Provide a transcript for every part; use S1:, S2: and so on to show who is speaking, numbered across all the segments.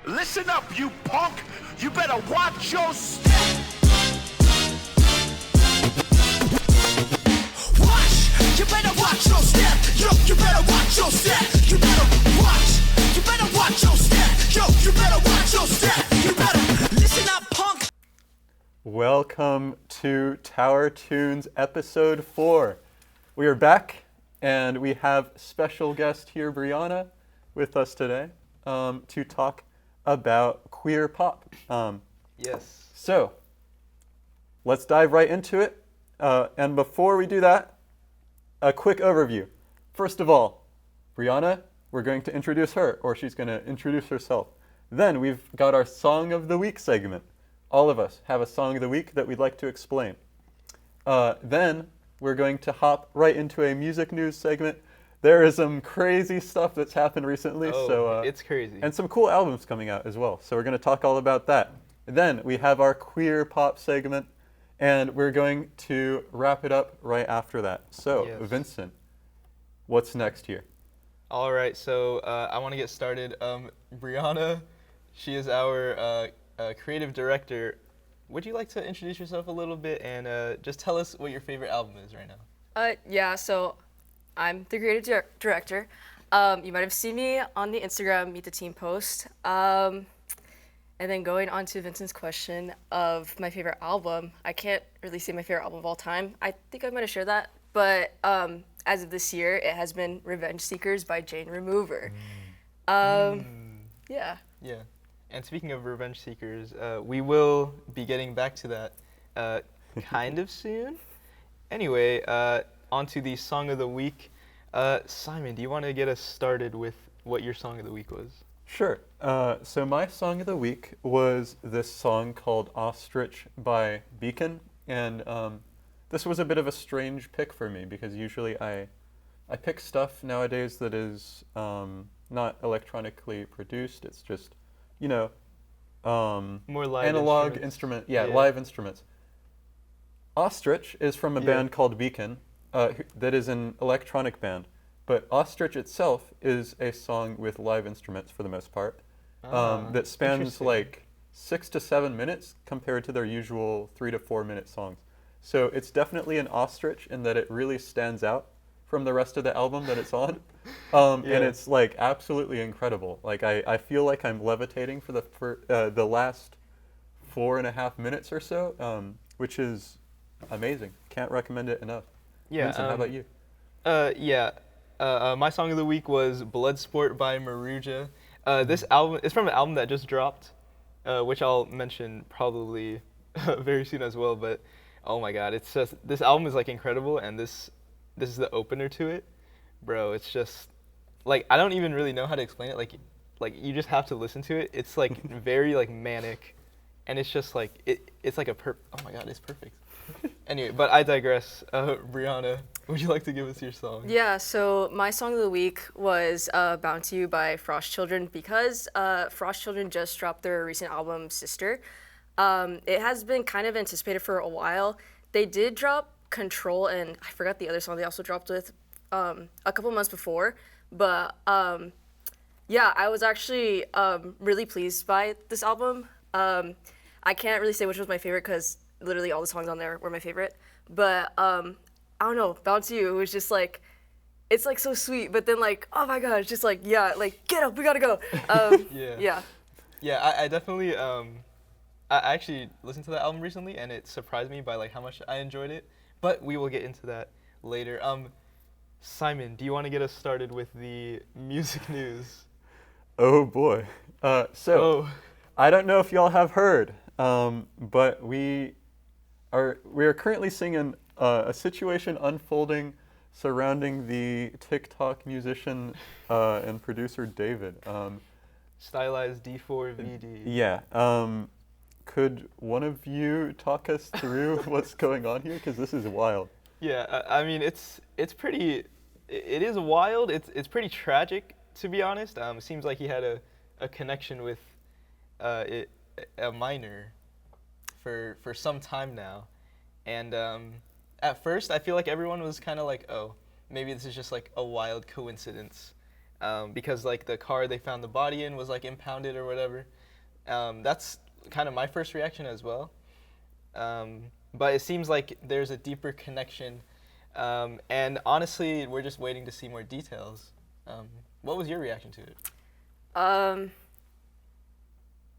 S1: Listen up, you punk! You better watch your step! Watch! You better watch your step! Yo, you better watch your step! You better watch! You better watch your step! Yo, you better watch your step! You better listen up, punk!
S2: Welcome to Tower Tunes episode 4. We are back and we have special guest here, Brianna, with us today to talk about queer pop.
S3: Yes.
S2: So, let's dive right into it. And before we do that, a quick overview. First of all, Brianna, we're going to introduce her, or she's going to introduce herself. Then we've got our Song of the Week segment. All of us have a Song of the Week that we'd like to explain. Then we're going to hop right into a music news segment. There is some crazy stuff that's happened recently.
S3: It's crazy.
S2: And some cool albums coming out as well. So we're going to talk all about that. Then we have our queer pop segment, and we're going to wrap it up right after that. So,
S3: Yes.
S2: Vincent, what's next here?
S3: All right, so I want to get started. Brianna, she is our creative director. Would you like to introduce yourself a little bit and just tell us what your favorite album is right now?
S4: So I'm the creative director. You might have seen me on the Instagram Meet the Team post. And then going on to Vincent's question of my favorite album, I can't really say my favorite album of all time. I think I'm going to share that. But as of this year, it has been Revenge Seekers by Jane Remover. Yeah.
S3: Yeah. And speaking of Revenge Seekers, we will be getting back to that kind of soon. Anyway, on to the Song of the Week. Simon, do you want to get us started with what your Song of the Week was?
S2: Sure. So my Song of the Week was this song called Ostrich by Beacon. And this was a bit of a strange pick for me because usually I pick stuff nowadays that is not electronically produced. It's just,
S3: More live
S2: analog
S3: instruments.
S2: instrument, live instruments. Ostrich is from a band called Beacon, that is an electronic band, but Ostrich itself is a song with live instruments for the most part, that spans
S3: interesting.
S2: like 6 to 7 minutes compared to their usual 3 to 4 minute songs. So it's definitely an ostrich in that it really stands out from the rest of the album that it's on. And it's like absolutely incredible. Like I feel like I'm levitating for the last 4.5 minutes or so, which is amazing. Can't recommend it enough.
S3: Yeah.
S2: Vincent, how about you?
S3: My Song of the Week was Bloodsport by Maruja. This album is from an album that just dropped, which I'll mention probably very soon as well. But oh my God, it's just this album is like incredible, and this is the opener to it, bro. It's just like I don't even really know how to explain it. Like you just have to listen to it. It's like very like manic, and it's just like it's like oh my God, it's perfect. Anyway, but I digress. Brianna, would you like to give us your song?
S4: Yeah, so my Song of the Week was Bound to You by Frost Children because Frost Children just dropped their recent album, Sister. It has been kind of anticipated for a while. They did drop Control, and I forgot the other song they also dropped with a couple months before. But yeah, I was actually really pleased by this album. I can't really say which was my favorite because literally all the songs on there were my favorite. But I don't know, Bound to You, it was just like, it's like so sweet, but then like, oh my God, it's just like, yeah, like get up, we gotta go. Yeah.
S3: Yeah, I definitely I actually listened to that album recently, and it surprised me by like how much I enjoyed it. But we will get into that later. Simon, do you want to get us started with the music news?
S2: Oh boy. I don't know if y'all have heard, but we are currently seeing a situation unfolding surrounding the TikTok musician and producer David.
S3: Stylized D4VD.
S2: Yeah. Could one of you talk us through what's going on here? Because this is wild.
S3: Yeah, I mean it is wild. It's pretty tragic, to be honest. It seems like he had a connection with a minor for some time now, and at first I feel like everyone was kind of like, oh, maybe this is just like a wild coincidence, because like the car they found the body in was like impounded or whatever. That's kind of my first reaction as well. But it seems like there's a deeper connection, and honestly, we're just waiting to see more details. What was your reaction to it?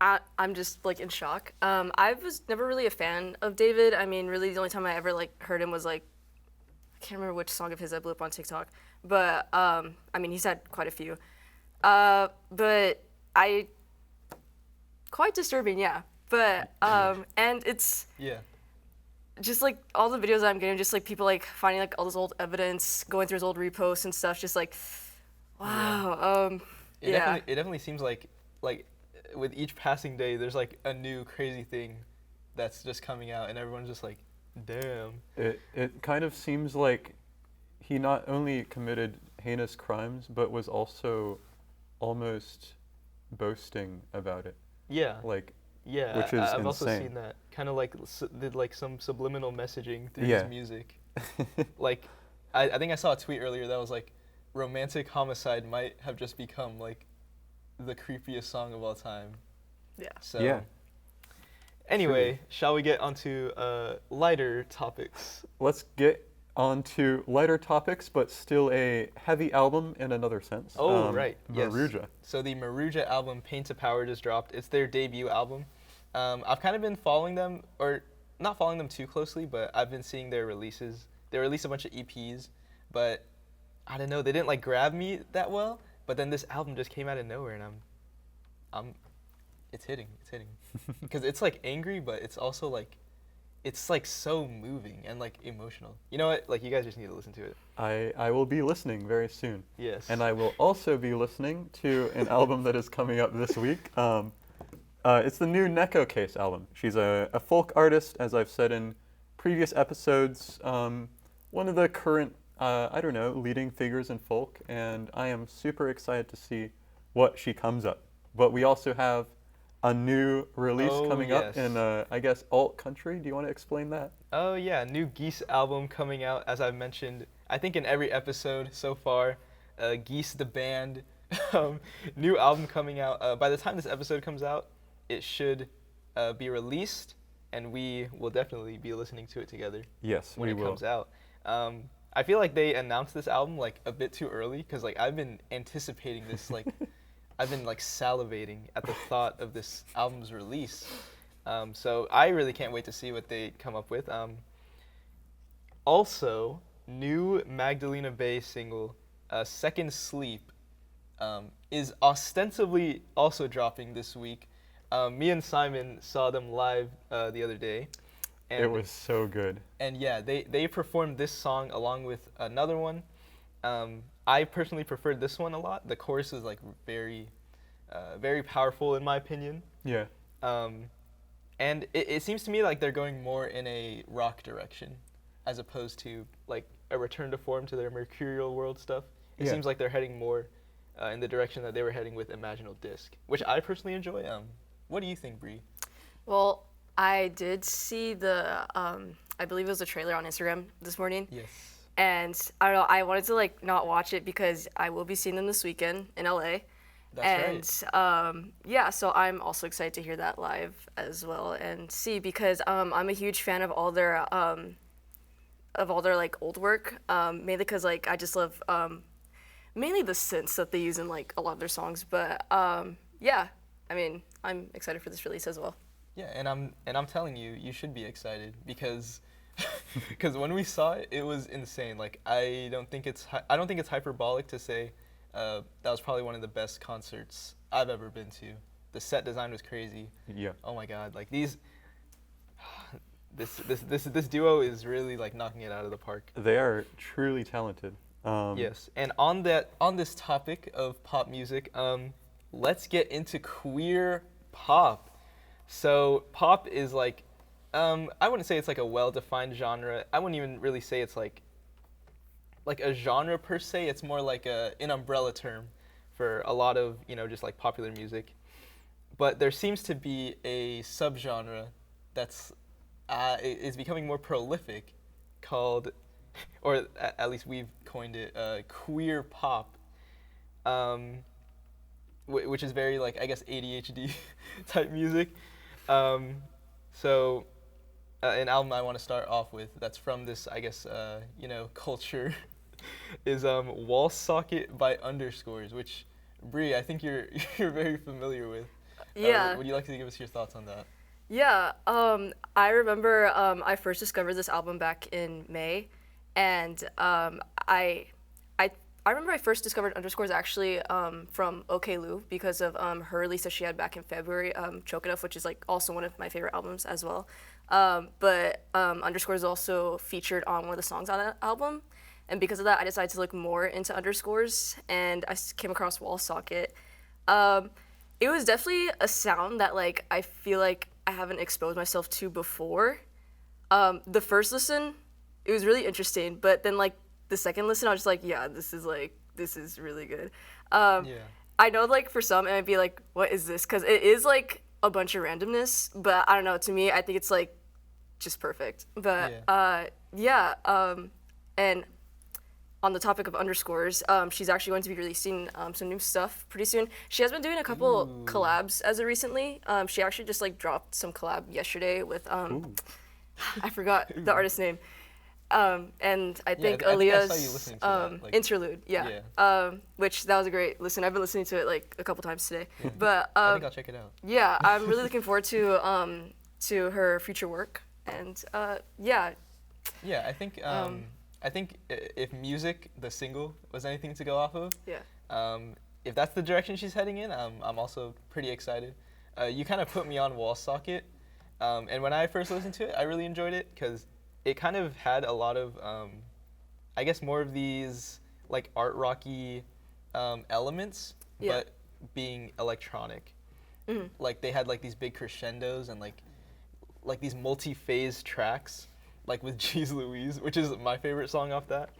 S4: I'm just like in shock. I was never really a fan of David. I mean, really, the only time I ever like heard him was like, I can't remember which song of his I blew up on TikTok, but I mean, he's had quite a few. But quite disturbing, yeah. But and it's
S3: Yeah.
S4: just like all the videos I'm getting, just like people like finding like all this old evidence, going through his old reposts and stuff, just like, wow.
S3: It
S4: Yeah.
S3: definitely seems like with each passing day, there's like a new crazy thing that's just coming out, and everyone's just like, damn.
S2: It kind of seems like he not only committed heinous crimes, but was also almost boasting about it.
S3: Yeah.
S2: Like,
S3: Yeah,
S2: which is
S3: I've also
S2: insane.
S3: seen that kind of like did like some subliminal messaging through
S2: Yeah.
S3: his music. Like, I think I saw a tweet earlier that was like, "Romantic Homicide might have just become like the creepiest song of all time."
S4: Yeah.
S3: So.
S2: Yeah.
S3: Anyway, shall we get onto lighter topics?
S2: Let's get on to lighter topics, but still a heavy album in another sense.
S3: Oh, right. Yes.
S2: Maruja.
S3: So the Maruja album, Pain to Power, just dropped. It's their debut album. I've kind of been following them, or not following them too closely, but I've been seeing their releases. They released a bunch of EPs, but I don't know, they didn't like grab me that well. But then this album just came out of nowhere, and it's hitting, because it's like angry, but it's also like, it's like so moving and like emotional. You know what? Like, you guys just need to listen to it.
S2: I will be listening very soon.
S3: Yes.
S2: And I will also be listening to an album that is coming up this week. It's the new Neko Case album. She's a folk artist, as I've said in previous episodes. One of the current, leading figures in folk, and I am super excited to see what she comes up. But we also have a new release
S3: Oh,
S2: coming up
S3: yes.
S2: in, I guess, alt country. Do you want to explain that?
S3: Oh yeah, new Geese album coming out, as I've mentioned, I think in every episode so far. Geese the band, new album coming out. By the time this episode comes out, it should be released, and we will definitely be listening to it together
S2: Yes,
S3: when
S2: we
S3: it
S2: will.
S3: comes out. I feel like they announced this album like a bit too early, because like I've been anticipating this, like I've been like salivating at the thought of this album's release. So I really can't wait to see what they come up with. Also, new Magdalena Bay single, Second Sleep, is ostensibly also dropping this week. Me and Simon saw them live the other day. And,
S2: It was so good.
S3: and yeah, they performed this song along with another one. I personally preferred this one a lot. The chorus is like very, very powerful in my opinion.
S2: Yeah.
S3: And it seems to me like they're going more in a rock direction, as opposed to like a return to form to their Mercurial World stuff. It
S2: Yeah.
S3: seems like they're heading more in the direction that they were heading with Imaginal Disc, which I personally enjoy. What do you think, Bree?
S4: Well, I did see the, I believe it was a trailer on Instagram this morning.
S3: Yes.
S4: And I don't know, I wanted to like not watch it because I will be seeing them this weekend in LA.
S3: That's
S4: And yeah, so I'm also excited to hear that live as well and see, because I'm a huge fan of all their like old work, mainly because like I just love mainly the synths that they use in like a lot of their songs. But yeah, I mean, I'm excited for this release as well.
S3: Yeah, and I'm telling you, you should be excited, because when we saw it, it was insane. Like I don't think it's hyperbolic to say that was probably one of the best concerts I've ever been to. The set design was crazy.
S2: Yeah.
S3: Oh my god, like this duo is really like knocking it out of the park.
S2: They are truly talented.
S3: Yes, and on this topic of pop music, let's get into queer pop. So pop is like, I wouldn't say it's like a well-defined genre. I wouldn't even really say it's like a genre per se. It's more like an umbrella term for a lot of, just like popular music. But there seems to be a subgenre that's is becoming more prolific, called, or at least we've coined it, queer pop. which is very like I guess ADHD type music. So an album I want to start off with that's from this I guess culture is Wall Socket by Underscores, which Bree, I think you're you're very familiar with.
S4: Yeah.
S3: Would you like to give us your thoughts on that?
S4: Yeah, I remember I first discovered this album back in May, and I remember I first discovered Underscores actually from OK Lou because of her release that she had back in February, Choke Enough, which is like also one of my favorite albums as well. But Underscores also featured on one of the songs on that album, and because of that, I decided to look more into Underscores, and I came across Wall Socket. It was definitely a sound that like I feel like I haven't exposed myself to before. The first listen, it was really interesting, but then like the second listen, I was just like, yeah, this is really good.
S3: Yeah.
S4: I know like for some it might be like, what is this? Because it is like a bunch of randomness, but I don't know. To me, I think it's like just perfect. But and on the topic of Underscores, she's actually going to be releasing some new stuff pretty soon. She has been doing a couple collabs as of recently. She actually just like dropped some collab yesterday with I forgot the artist's name. And I think
S3: I saw you
S4: Aaliyah's
S3: listening to that, like-
S4: Interlude, which that was a great listen. I've been listening to it like a couple times today. But
S3: I think I'll check it out.
S4: yeah, I'm really looking forward to her future work, and
S3: Yeah, I think if music, the single, was anything to go off of, if that's the direction she's heading in, I'm also pretty excited. You kind of put me on Wall Socket, and when I first listened to it, I really enjoyed it because it kind of had a lot of, I guess, more of these like art rocky elements, but being electronic. Like they had like these big crescendos and like these multi-phase tracks, like with Jeez Louise, which is my favorite song off that,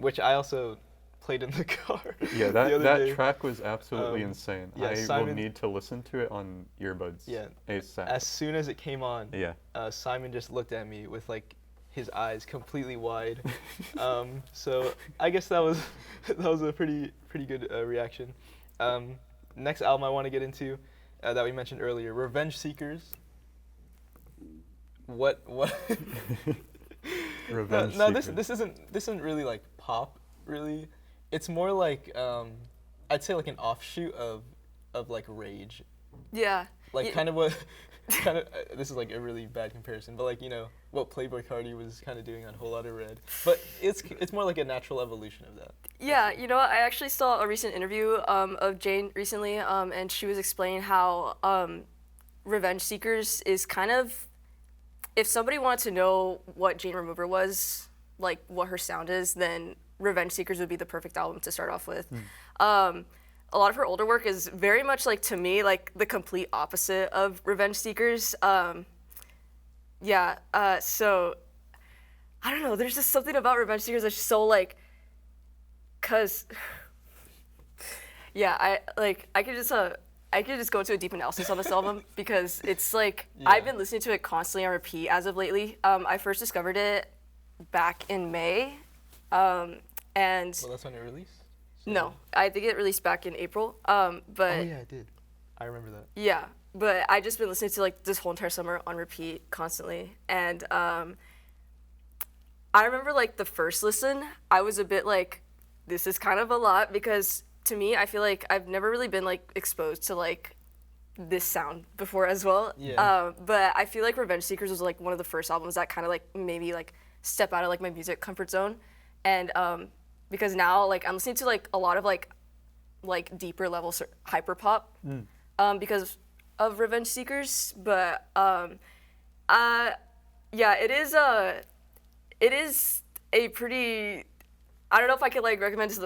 S3: which I also played in the car.
S2: Yeah,
S3: the other
S2: that
S3: day.
S2: track was absolutely insane.
S3: yeah,
S2: I
S3: Simon-
S2: will need to listen to it on earbuds.
S3: Yeah.
S2: ASAP.
S3: As soon as it came on,
S2: Yeah.
S3: Simon just looked at me with like his eyes completely wide. So I guess that was a pretty good reaction. Next album I want to get into that we mentioned earlier, Revenge Seekers. What?
S2: Revenge
S3: No,
S2: Seekers.
S3: this isn't really like pop. Really, it's more like I'd say like an offshoot of like Rage.
S4: yeah.
S3: Like
S4: Ye-
S3: kind of what this is like a really bad comparison, but like what Playboi Carti was kind of doing on Whole Lotta Red. But it's more like a natural evolution of that.
S4: Yeah, you know what? I actually saw a recent interview of Jane recently, and she was explaining how Revenge Seekers is kind of, if somebody wanted to know what Jane Remover was, like what her sound is, then Revenge Seekers would be the perfect album to start off with. A lot of her older work is very much like, to me, like the complete opposite of Revenge Seekers. So I don't know, there's just something about Revenge Seekers that's just so like, cause I could just go into a deep analysis on this album because it's like I've been listening to it constantly on repeat as of lately. I first discovered it back in May, and
S3: Well, that's when it released.
S4: no, I think it released back in April. But
S3: Oh yeah, it did. I remember that.
S4: yeah, but I just been listening to like this whole entire summer on repeat constantly, and I remember like the first listen, I was a bit like, this is kind of a lot because to me, I feel like I've never really been like exposed to like this sound before as well.
S3: Yeah.
S4: But I feel like Revenge Seekers was like one of the first albums that kind of like maybe like step out of like my music comfort zone, and because now like I'm listening to like a lot of like deeper level hyper pop because of Revenge Seekers, but it is a pretty, I don't know if I could like recommend this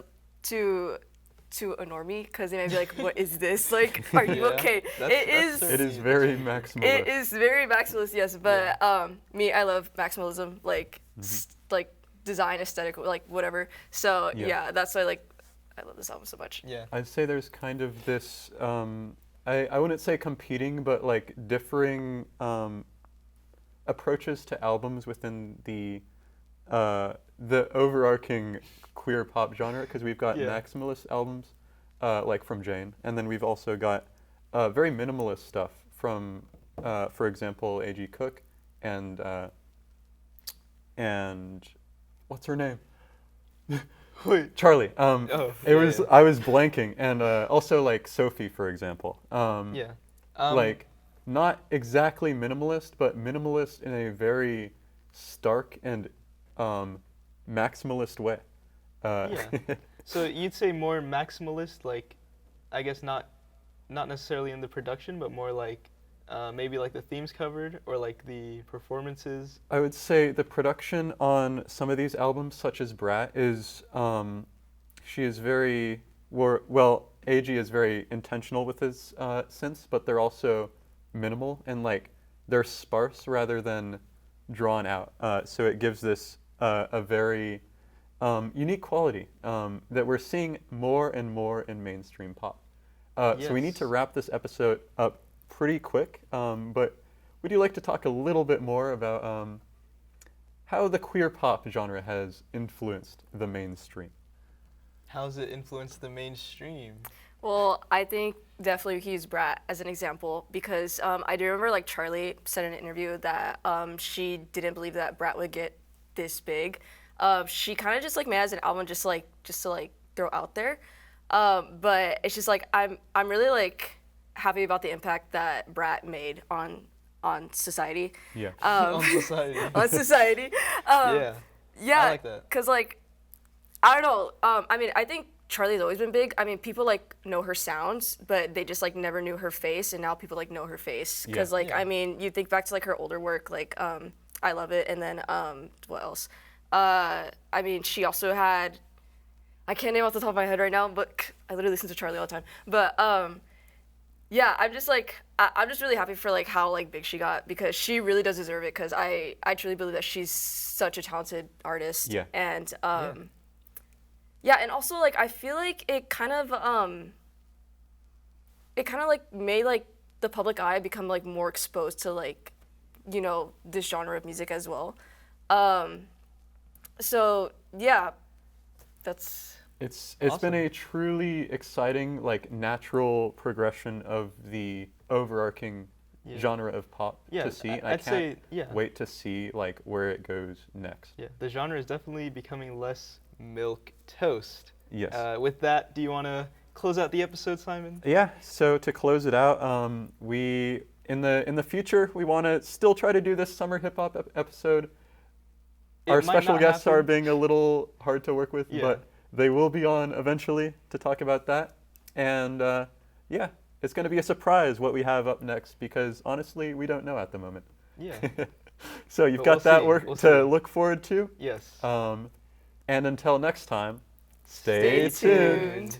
S4: to a normie because they may be like, what is this? Like, are you okay?
S3: That's
S2: It is very maximalist.
S4: It is very maximalist, yes. But me, I love maximalism, like like design, aesthetic, like whatever. So
S2: Yeah.
S4: that's why I love this album so much.
S3: Yeah.
S2: I'd say there's kind of this, I wouldn't say competing, but like differing approaches to albums within the overarching queer pop genre, because we've got
S3: Yeah.
S2: maximalist albums, like from Jane, and then we've also got very minimalist stuff from, for example, A.G. Cook and what's her name?
S3: Wait.
S2: Charlie.
S3: Oh,
S2: It
S3: yeah,
S2: was
S3: yeah.
S2: I was blanking, and also like Sophie, for example.
S3: Yeah.
S2: Like not exactly minimalist, but minimalist in a very stark and maximalist way.
S3: Yeah. So you'd say more maximalist, like, I guess not necessarily in the production, but more like maybe like the themes covered or like the performances.
S2: I would say the production on some of these albums, such as Brat, is she is very well. AG is very intentional with his synths, but they're also minimal and like they're sparse rather than drawn out. So it gives this a very unique quality that we're seeing more and more in mainstream pop. So we need to
S3: Yes.
S2: wrap this episode up pretty quick, but would you like to talk a little bit more about how the queer pop genre has influenced the mainstream?
S3: How's it influenced the mainstream?
S4: Well, I think definitely we can use Brat as an example because I do remember like Charlie said in an interview that she didn't believe that Brat would get this big. She kind of just like made it as an album just to like throw out there. But it's just like I'm really like happy about the impact that Brat made on society.
S2: Yeah.
S3: On society.
S4: On society.
S3: Yeah.
S4: Yeah,
S3: I like that.
S4: Cause like, I don't know. I mean, I think Charlie's always been big. I mean, people like know her sounds, but they just like never knew her face, and now people like know her face. Cause
S2: Yeah.
S4: like,
S3: Yeah.
S4: I mean, you think back to like her older work, like I Love It, and then what else? I mean, she also had. I can't name off the top of my head right now, but I literally listen to Charlie all the time. But yeah, I'm just like I'm just really happy for like how like big she got because she really does deserve it because I truly believe that she's such a talented artist.
S2: Yeah.
S4: And yeah, and also like I feel like it kind of like made like the public eye become like more exposed to like this genre of music as well. So yeah, that's
S2: It's
S3: Awesome.
S2: been a truly exciting, like natural progression of the overarching
S3: Yeah.
S2: genre of pop
S3: Yeah,
S2: to see. And
S3: I'd
S2: I can't
S3: say, yeah.
S2: wait to see like where it goes next.
S3: Yeah, the genre is definitely becoming less milk toast.
S2: Yes.
S3: With that, do you want to close out the episode, Simon?
S2: Yeah. So to close it out, we in the future we want to still try to do this summer hip hop episode.
S3: It
S2: Our
S3: might
S2: special
S3: not
S2: guests are
S3: happen.
S2: being a little hard to work with,
S3: Yeah.
S2: but they will be on eventually to talk about that. And yeah, it's going to be a surprise what we have up next because honestly, we don't know at the moment.
S3: Yeah.
S2: So you've
S3: But
S2: got
S3: we'll
S2: that
S3: see,
S2: work
S3: we'll
S2: to
S3: see.
S2: look forward to.
S3: Yes.
S2: And until next time,
S3: Stay
S2: stay tuned.
S3: tuned.